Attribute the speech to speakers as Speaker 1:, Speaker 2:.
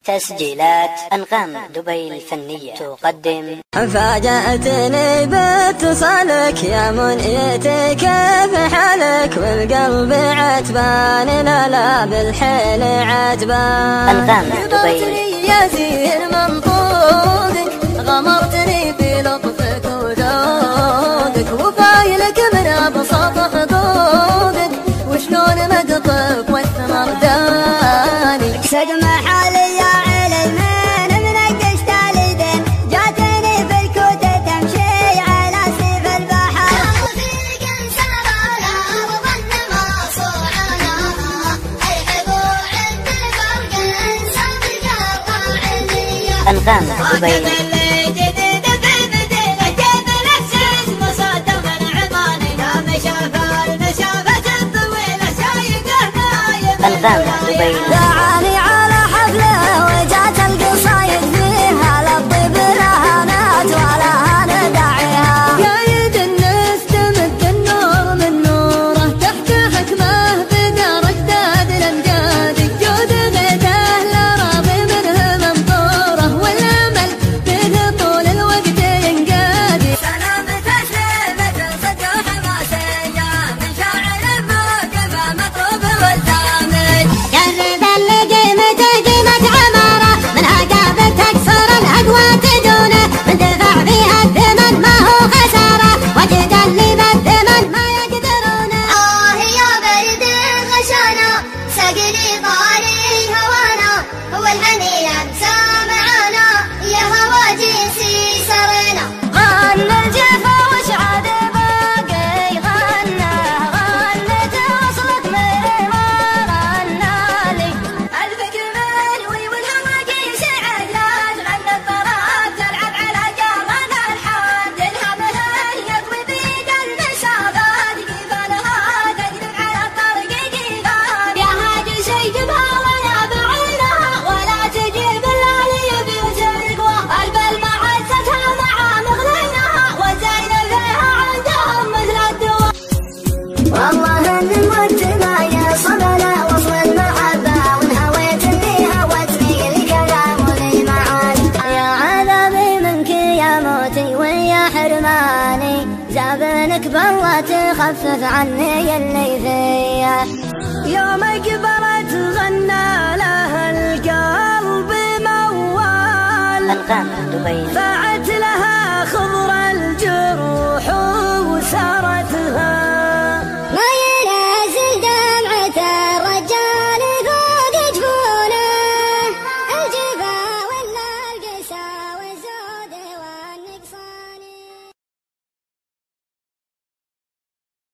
Speaker 1: تسجيلات أنغام دبي الفنية تقدم.
Speaker 2: فاجأتني باتصالك يا منيتي، كيف حالك والقلب عتبان؟ لا بالحيل عتبان.
Speaker 1: أنغام دبي
Speaker 2: يا زين منطوقك، غمرتني بلطفك وذوقك، وفايلك من أبسط حقوقك، وشلون مقطف والثمر داني. صدمة حالي يا علي من منقشت اليدين، جاتني في الكوت تمشي على سيف البحر.
Speaker 3: فيك انسرانا وظن مصوعنا، الحبو عند الفرق سابق القاعدية.
Speaker 1: أنغام دبي أنغام دبي.
Speaker 2: دعاني على حفله وجات القصايد فيها، لا الطيب رهانات ولا انا داعيها. يا يد الناس تمد النور من نوره، تحت حكمه بدار اجداد الامجاد، جود غيثه الاراضي منه منظوره، والامل به طول الوقت ينقاد. سلامة سلامة صدق حماسيه من شاعر موقف مطلوب والثامن.
Speaker 3: جرب اللي قيمته قيمة عمارة، من عقابة تكسر الأقوى تدونه، من دفع فيها الثمن ما هو خسارة، وجد اللي بالثمن ما يقدرونه. يا برد الغشانة سقني طاري هوانا، هو الحنين سامعانا يا هوا جنسي سرنا.
Speaker 2: غنى الجفا وش عاد باقي، غنت وصلت من ما غنالي. الفكر منوي والهوى قيس عقلات، غنى الطراب تلعب على جرن الحاد، الهمها يطوي بيد المسافات، قبالها تقلب على الطرق قيفان. يا هاجي شي جبها ولا بعينها، ولا تجيب اللي بيوت الرقوة، البل معزتها مع مغلينها، والزين فيها عندهم مثل الدواء. والله ان المجتمع يصل له وصل المحبة، وانهويت اني هوتني الكلام ولي معاني. يا عذابي منك يا موتي ويا حرماني، زابنك بالله تخفف عني اللي فيا. يوم قبلت غنى له القلب موال،
Speaker 1: أنغام دبي.
Speaker 2: باعت لها خضر الجروح